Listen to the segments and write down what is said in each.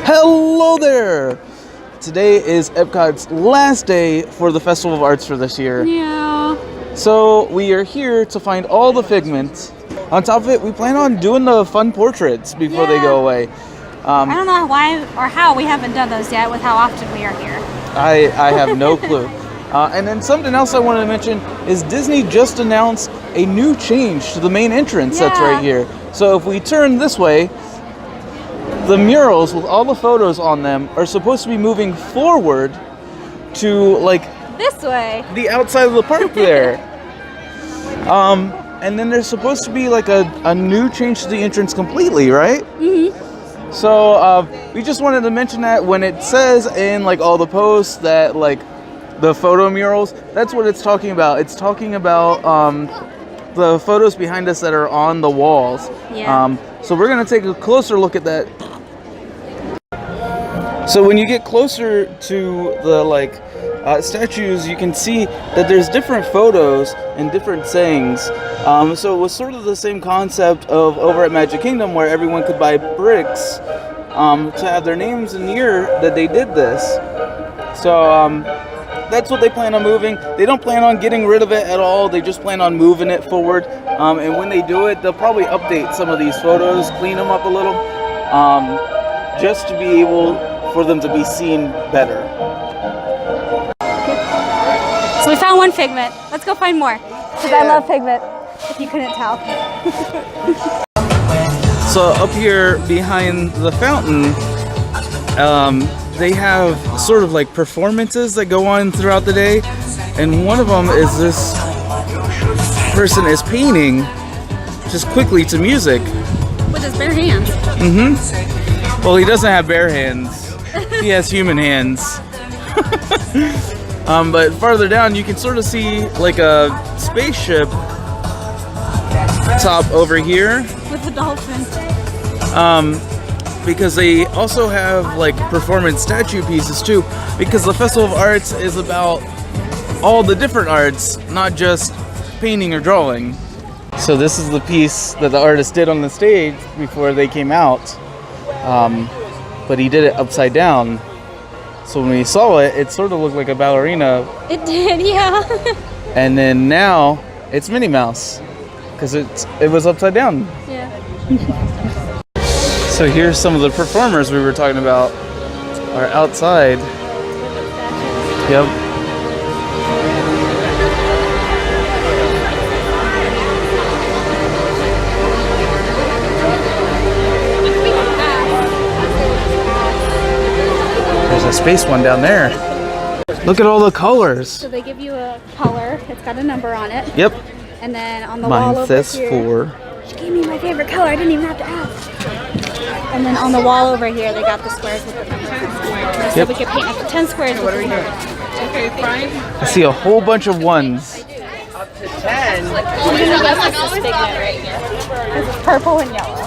Hello there! Today is Epcot's last day for the Festival of Arts for this year. Yeah. So we are here to find all the Figments. On top of it, we plan on doing the fun portraits before they go away. I don't know why or how we haven't done those yet with how often we are here. I have no clue. And then something else I wanted to mention is Disney just announced a new change to the main entrance that's right here. So if we turn this way, the murals with all the photos on them are supposed to be moving forward to like this way, the outside of the park there. And then there's supposed to be like a new change to the entrance completely, right? Mm-hmm. So we just wanted to mention that when it says in like all the posts that like the photo murals, that's what it's talking about. It's talking about the photos behind us that are on the walls. Yeah. So we're gonna take a closer look at that. So when you get closer to the statues, you can see that there's different photos and different sayings. So it was sort of the same concept of over at Magic Kingdom where everyone could buy bricks to have their names and year that they did this. So that's what they plan on moving. They don't plan on getting rid of it at all. They just plan on moving it forward. And when they do it, they'll probably update some of these photos, clean them up a little, just to be able for them to be seen better. So we found one Figment. Let's go find more. Because I love Figment, if you couldn't tell. So up here behind the fountain, they have sort of like performances that go on throughout the day. And one of them is this person is painting just quickly to music. With his bare hands. Mm-hmm. Well, he doesn't have bare hands. He has human hands. But farther down, you can sort of see like a spaceship top over here. With the dolphin. Because they also have like performance statue pieces too. Because the Festival of Arts is about all the different arts, not just painting or drawing. So this is the piece that the artist did on the stage before they came out. But he did it upside down. So when we saw it, it sort of looked like a ballerina. It did, yeah. And then now it's Minnie Mouse because it was upside down. Yeah. So here's some of the performers we were talking about are outside. Yep. There's a space one down there. Look at all the colors. So they give you a color. It's got a number on it. Yep. And then on the wall over says here. 4. She gave me my favorite color. I didn't even have to ask. And then on the wall over here, they got the squares with the numbers. So Yep. we could paint up to 10 squares with the numbers. Okay, fine. I see a whole bunch of ones. Up to 10. This Figment right here. This is purple and yellow.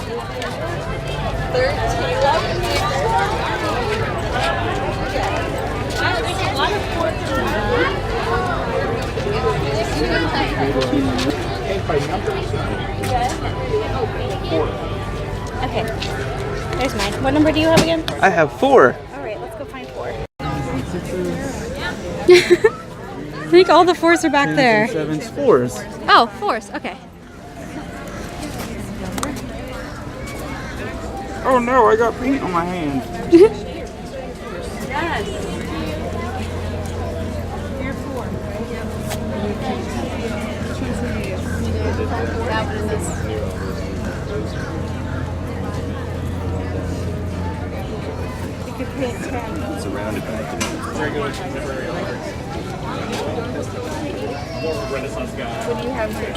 13. Okay, there's mine. What number do you have again? I have 4. All right, let's go find 4. I think all the 4s are back there. 7s, 4s. Oh, 4s. Okay. Oh no, I got paint on my hand. Surrounded by regular contemporary art. More of a Renaissance guy. What do you have here?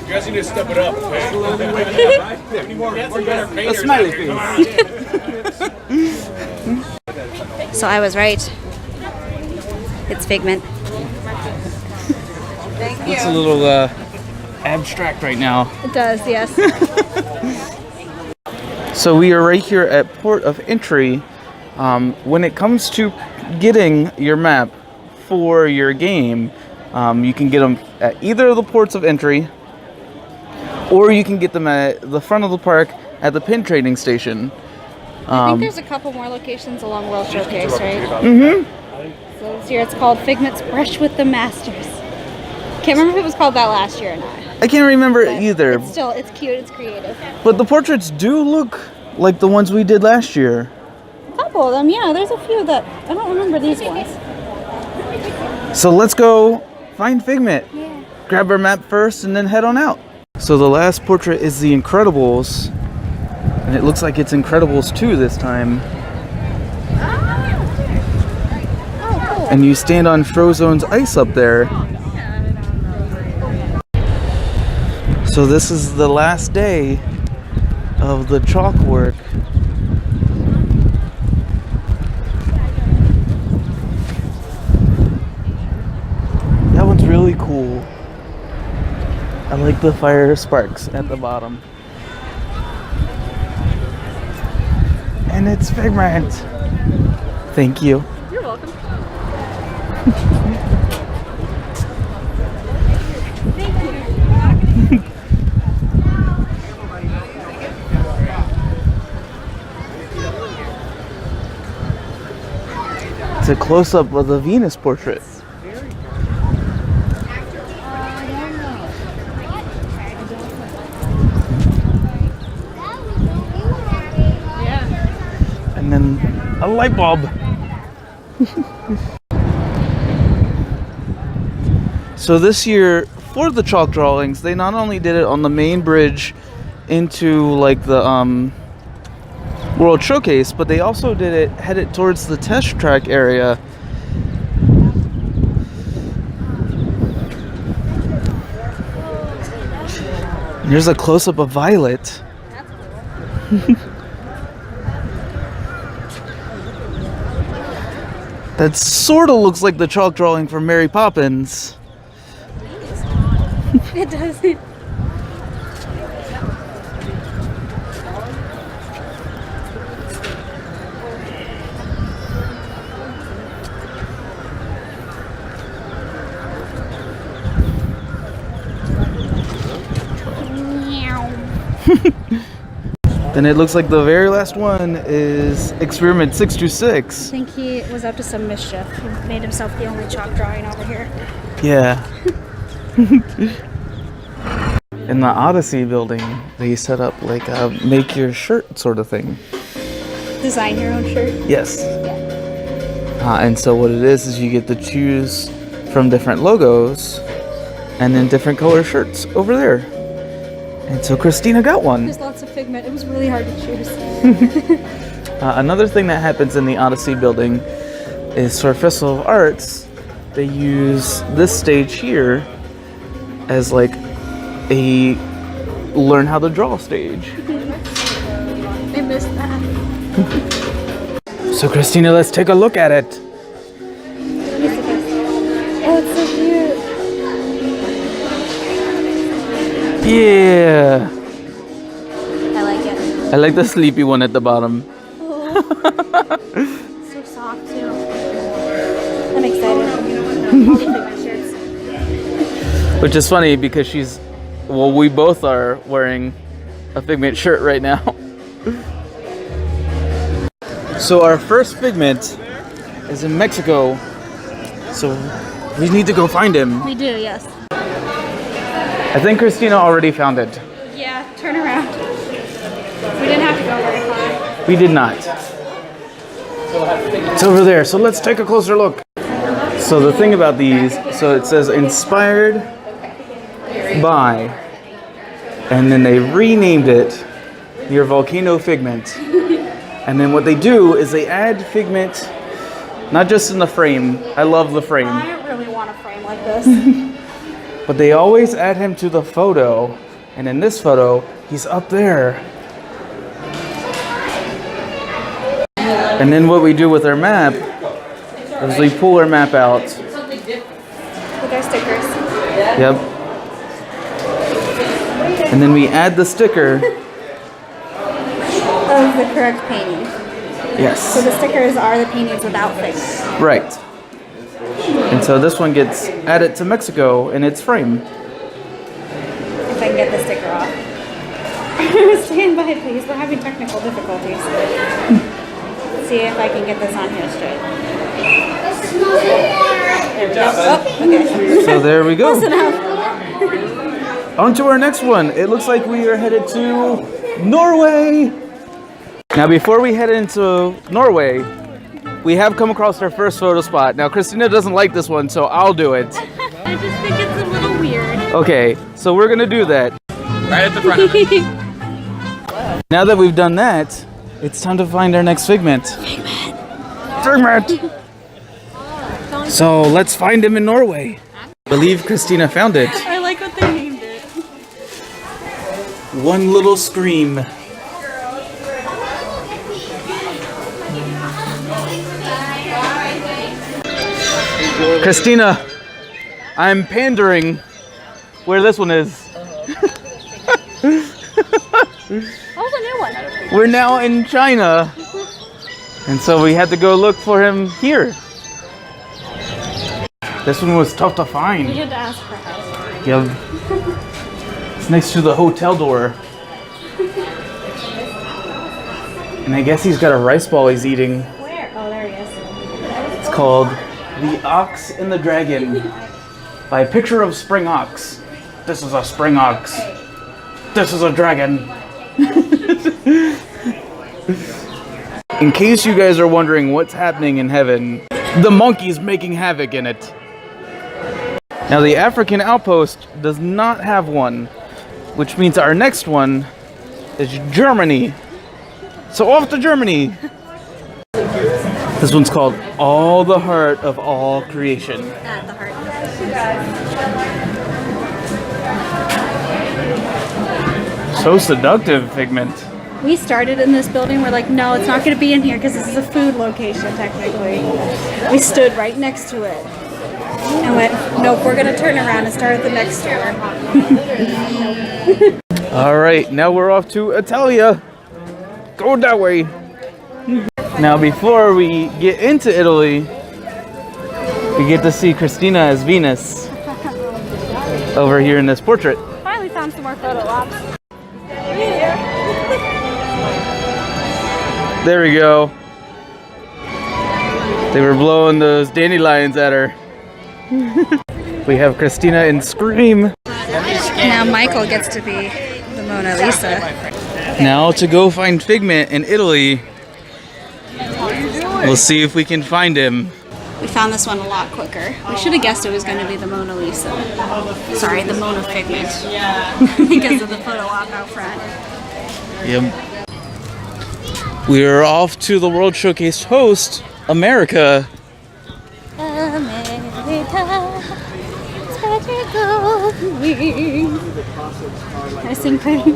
You guys need to step it up, okay? We need more better painters. A smiley face. So I was right. It's Figment. Thank you. It's a little abstract right now. It does, yes. So we are right here at Port of Entry. When it comes to getting your map for your game, you can get them at either of the ports of entry, or you can get them at the front of the park at the pin trading station. I think there's a couple more locations along World Showcase, right? Mm-hmm. So this year it's called Figments Brush with the Masters. Can't remember if it was called that last year or not. I can't remember either. It's cute, it's creative. But the portraits do look like the ones we did last year. A couple of them, yeah. There's a few that I don't remember these ones. So let's go find Figment. Yeah. Grab our map first and then head on out. So the last portrait is the Incredibles. And it looks like it's Incredibles 2 this time. Oh, cool. And you stand on Frozone's ice up there. So this is the last day of the chalk work. That one's really cool. I like the fire sparks at the bottom. And it's Figment. Thank you. You're welcome. It's a close-up of the Venus portrait. And then a light bulb. So this year, for the chalk drawings, they not only did it on the main bridge into like the World Showcase, but they also did it headed towards the test track area. Here's a close-up of Violet. That sort of looks like the chalk drawing from Mary Poppins. It doesn't. Then it looks like the very last one is Experiment 626. I think he was up to some mischief. He made himself the only chalk drawing over here. Yeah. In the Odyssey building, they set up like a make your shirt sort of thing. Design your own shirt? Yes. And so what it is you get to choose from different logos and then different color shirts over there. And so Christina got one. There's lots of Figment. It was really hard to choose. Another thing that happens in the Odyssey building is for Festival of Arts, they use this stage here as like a learn how to draw stage. I missed that. So Christina, let's take a look at it. Oh, it's so cute. Yeah. I like it. I like the sleepy one at the bottom. So soft too. I'm excited. All the Figment shirts. Which is funny because we both are wearing a Figment shirt right now. So our first Figment is in Mexico. So we need to go find him. We do, yes. I think Christina already found it. Yeah, turn around. We didn't have to go very far. We did not. It's over there, so let's take a closer look. So the thing about these, so it says inspired by, and then they renamed it your Volcano Figment. And then what they do is they add Figment, not just in the frame. I love the frame. I don't really want a frame like this. But they always add him to the photo. And in this photo, he's up there. And then what we do with our map is we pull our map out. With our stickers. Yep. And then we add the sticker. Of the correct painting. Yes. So the stickers are the paintings without Figment. Right. And so this one gets added to Mexico in its frame. If I can get the sticker off. Stand stand by, please. We're having technical difficulties. Let's see if I can get this on here straight. There we go. Oh, okay. So there we go. Close enough. On to our next one. It looks like we are headed to Norway. Now, before we head into Norway, we have come across our first photo spot. Now, Christina doesn't like this one, so I'll do it. I just think it's a little weird. Okay, so we're gonna do that. Right at the front of it. Now that we've done that, it's time to find our next Figment. Figment! So let's find him in Norway. I believe Christina found it. I like what they named it. One little scream. Christina, I'm pandering where this one is. Oh, the new one. We're now in China, and so we had to go look for him here. This one was tough to We find. had to ask for help. Yep. It's next to the hotel door. And I guess he's got a rice ball he's eating. Where? Oh, there he is. It's called The Ox and the Dragon by a picture of spring ox. This is a spring ox. This is a dragon. In case you guys are wondering what's happening in heaven, the monkey's making havoc in it. Now the African outpost does not have one, which means our next one is Germany. So off to Germany. This one's called All the Heart of All Creation. At the heart. So seductive, Figment. We started in this building. We're like, no, it's not going to be in here because this is a food location, technically. We stood right next to it and went, nope, we're going to turn around and start at the next store. All right, now we're off to Italia. Go that way. Now, before we get into Italy, we get to see Christina as Venus over here in this portrait. Finally found some more photo ops. There we go. They were blowing those dandelions at her. We have Christina in Scream. Now Michael gets to be the Mona Lisa. Now to go find Figment in Italy. We'll see if we can find him. We found this one a lot quicker. We should have guessed it was going to be the Mona Lisa. Sorry, the Mona Figment. Because of the photo op out front. Yep. We are off to the World Showcase host, America. I sing pretty.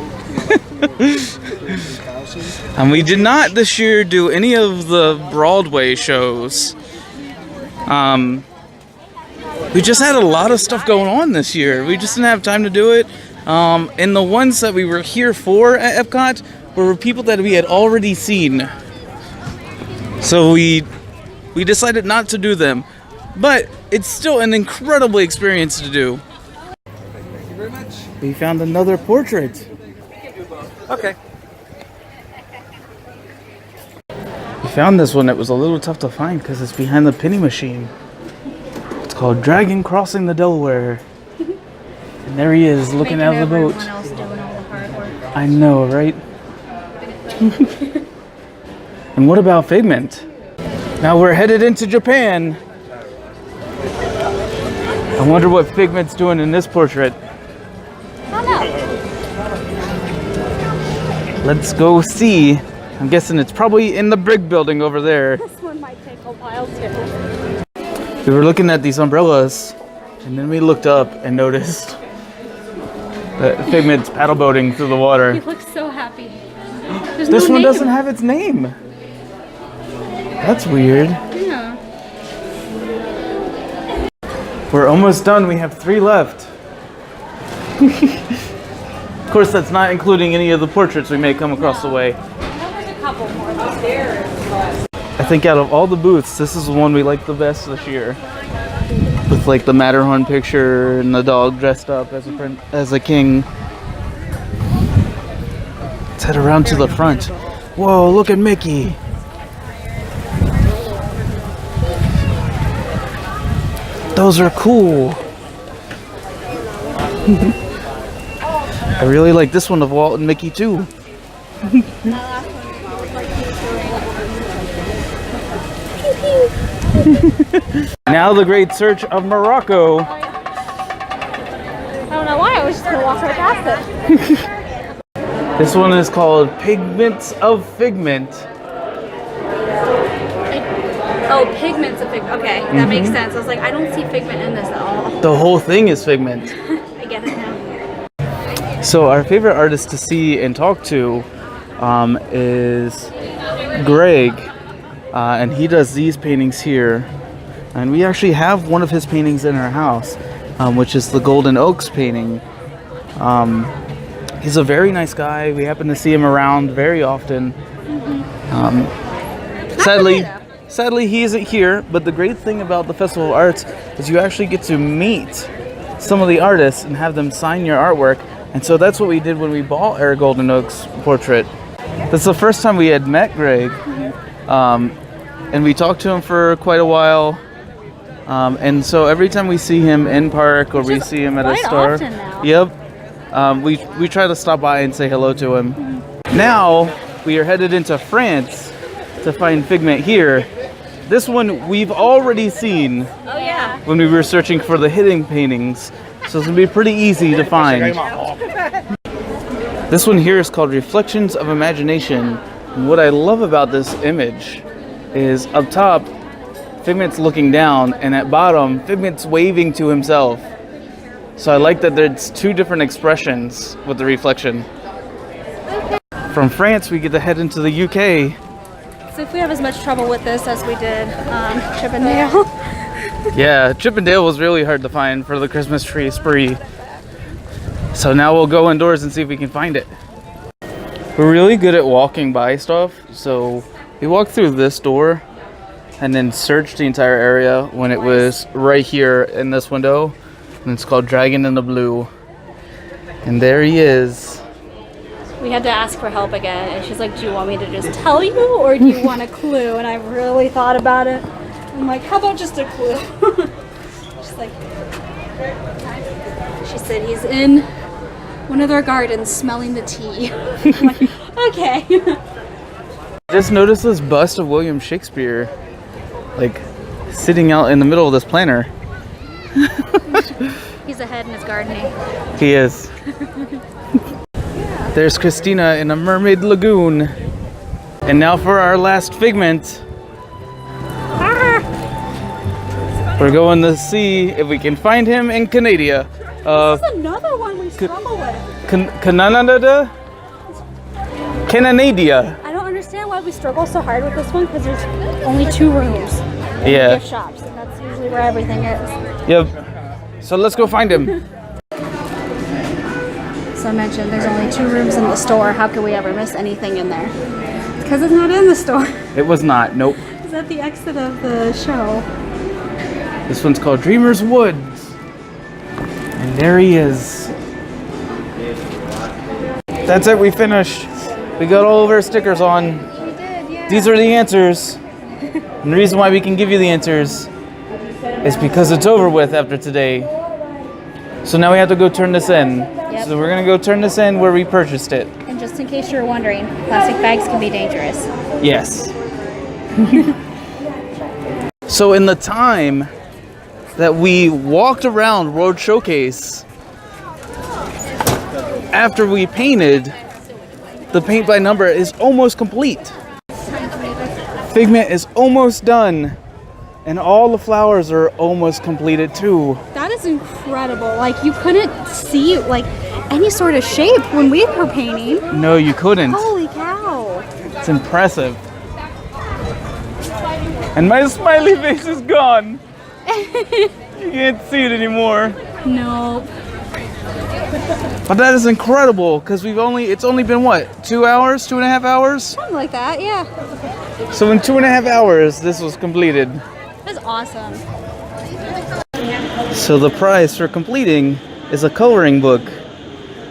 And we did not this year do any of the Broadway shows. We just had a lot of stuff going on this year. We just didn't have time to do it. And the ones that we were here for at Epcot were people that we had already seen. So we decided not to do them. But it's still an incredible experience to do. Thank you very much. We found another portrait. Okay. We found this one that was a little tough to find because it's behind the penny machine. It's called Dragon Crossing the Delaware. And there he is looking out of the boat. Else doing all the hard work. I know, right? And what about Figment? Now we're headed into Japan. I wonder what Figment's doing in this portrait. I don't know. Let's go see. I'm guessing it's probably in the Brig building over there. This one might take a while too. We were looking at these umbrellas, and then we looked up and noticed that Figment's paddle boating through the He water. looks so happy. There's This no one name. doesn't have its name. That's weird. Yeah. We're almost done. We have 3 left. Of course, that's not including any of the portraits we may come across the way. There's a couple more there. I think out of all the booths, this is the one we like the best this year. With like the Matterhorn picture and the dog dressed up as a king. Let's head around to the front. Whoa, look at Mickey. Those are cool. I really like this one of Walt and Mickey too. Now the great search of Morocco. I don't know why, I was just gonna walk right past it. This one is called Pigments of Figment. Oh, pigments of figment. Okay, that makes sense. I was like, I don't see figment in this at all. The whole thing is Figment. I get it now. So our favorite artist to see and talk to is Greg, and he does these paintings here. And we actually have one of his paintings in our house, which is the Golden Oaks painting. He's a very nice guy. We happen to see him around very often. Sadly, he isn't here, but the great thing about the Festival of Arts is you actually get to meet some of the artists and have them sign your artwork. And so that's what we did when we bought our Golden Oaks portrait. That's the first time we had met Greg, and we talked to him for quite a while. And so every time we see him in park or we see him at a store, we try to stop by and say hello to him. Now we are headed into France to find Figment here. This one we've already seen when we were searching for the hidden paintings, so it's gonna be pretty easy to find. This one here is called Reflections of Imagination. And what I love about this image is up top, Figment's looking down, and at bottom, Figment's waving to himself. So I like that there's two different expressions with the reflection. From France, we get to head into the UK. So if we have as much trouble with this as we did Chippendale. Yeah, Chippendale was really hard to find for the Christmas tree spree. So now we'll go indoors and see if we can find it. We're really good at walking by stuff, so we walked through this door and then searched the entire area when it was right here in this window. And it's called Dragon in the Blue. And there he is. We had to ask for help again, and she's like, do you want me to just tell you, or do you want a clue? And I really thought about it. I'm like, how about just a clue? She's like, she said he's in one of their gardens smelling the tea. I'm like, okay. Just noticed this bust of William Shakespeare, like, sitting out in the middle of this planter. He's ahead in his gardening. He is. There's Christina in a mermaid lagoon. And now for our last Figment. We're going to see if we can find him in Canada. This is another one we struggle with. Canada? I don't understand why we struggle so hard with this one, because there's only 2 rooms. Yeah. Gift shops, and that's usually where everything is. Yep. So let's go find him. So I mentioned there's only 2 rooms in the store. How could we ever miss anything in there? Because it's not in the store. It was not. Nope. It's at the exit of the show. This one's called Dreamer's Woods. And there he is. That's it. We finished. We got all of our stickers on. We did, yeah. These are the answers. And the reason why we can give you the answers is because it's over with after today. So now we have to go turn this in. Yep. So we're going to go turn this in where we purchased it. And just in case you're wondering, plastic bags can be dangerous. Yes. So in the time that we walked around Road Showcase, after we painted, the paint by number is almost complete. Figment is almost done. And all the flowers are almost completed too. That is incredible. Like, you couldn't see like any sort of shape when we were painting. No, you couldn't. Holy cow. It's impressive. And my smiley face is gone. You can't see it anymore. Nope. But that is incredible, because it's only been what, 2 hours, 2.5 hours? Something like that, yeah. So in 2.5 hours, this was completed. That's awesome. So the prize for completing is a coloring book.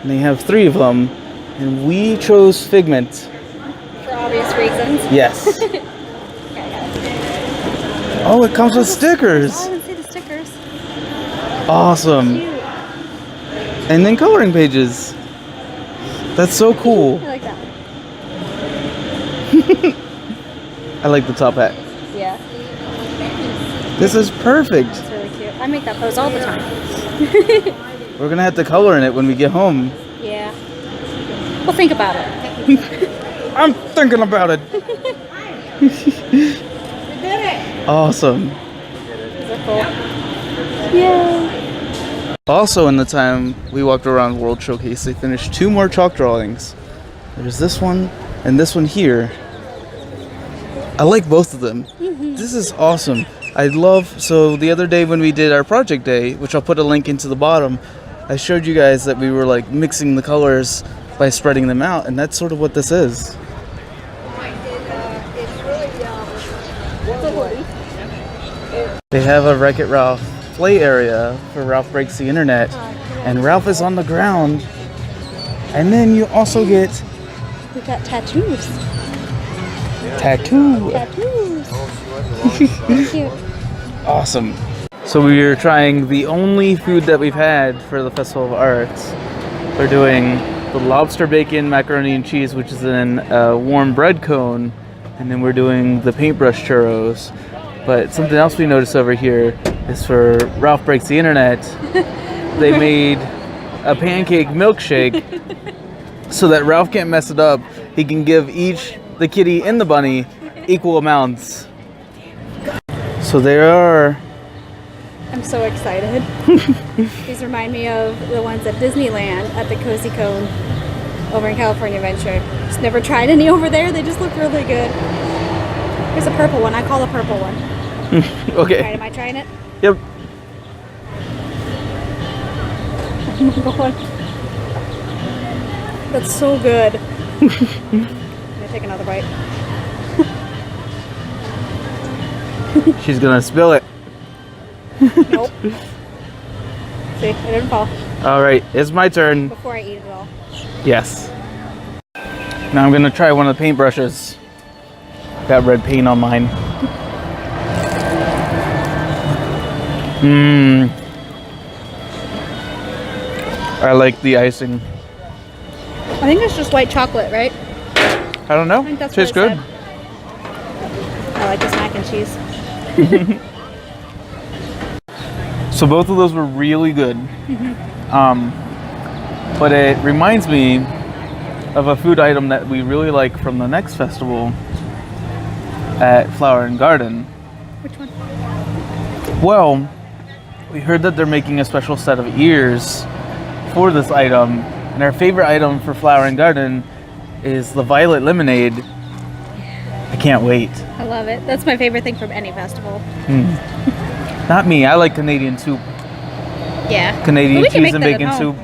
And they have 3 of them. and we chose Figment. For obvious reasons. Yes. Okay, I got it. Oh, it comes with stickers. Oh, I didn't see the stickers. Awesome. Cute. And then coloring pages. That's so cool. I like that one. I like the top hat. Yeah, This is perfect. it's really cute. I make that pose all the time. We're gonna have to color in it when we get home. Yeah. We'll think about it. I'm thinking about it. Awesome. Is that cool? Yay. Also, in the time we walked around World Showcase, they finished 2 more chalk drawings. There's this one and this one here. I like both of them. This is awesome. So the other day when we did our project day, which I'll put a link into the bottom, I showed you guys that we were like mixing the colors by spreading them out, and that's sort of what this is. They have a Wreck-It Ralph play area for Ralph Breaks the Internet, and Ralph is on the ground. And then you also get We got tattoos. tattoo. Tattoos. Cute. Awesome. So we are trying the only food that we've had for the Festival of Arts. We're doing the lobster bacon macaroni and cheese, which is in a warm bread cone, and then we're doing the paintbrush churros. But something else we noticed over here is for Ralph Breaks the Internet, they made a pancake milkshake so that Ralph can't mess it up. He can give the kitty and the bunny equal amounts. So there are. I'm so excited. These remind me of the ones at Disneyland at the Cozy Cone over in California Adventure. Just never tried any over there. They just look really good. Here's a purple one. I call the purple one. Okay. Alright, am I trying it? Yep. Oh my god. That's so good. I'm gonna take another bite. She's gonna spill it. Nope. See, it didn't fall All right, it's my turn. before I eat it all. Yes. Now I'm gonna try one of the paintbrushes. Got red paint on mine. I like the icing. I think it's just white chocolate, right? I don't know. I think that's Tastes what it good. I like this mac and cheese. So both of those were really good. But it reminds me of a food item that we really like from the next festival at Flower and Garden. Which one? Well, we heard that they're making a special set of ears for this item, and our favorite item for Flower and Garden is the violet lemonade. I can't wait. I love it. That's my favorite thing from any festival. Not me. I like Canadian soup. Yeah. Canadian But we can cheese make and that at bacon home.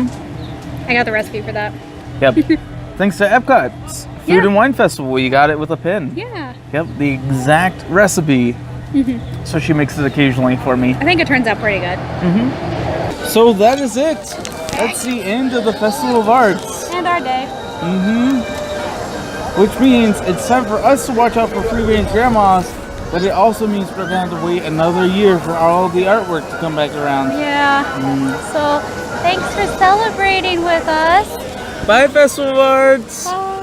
soup. I got the recipe for that. Yep. Thanks to Epcot's Food Yeah. and Wine Festival, you got it with a pin. Yeah. Yep, the exact recipe. So she makes it occasionally for me. I think it turns out pretty good. So that is it. That's the end of the Festival of Arts. And our day. Which means it's time for us to watch out for free range grandmas, but it also means we're going to have to wait another year for all the artwork to come back around. Yeah. So thanks for celebrating with us. Bye, Festival of Arts! Bye.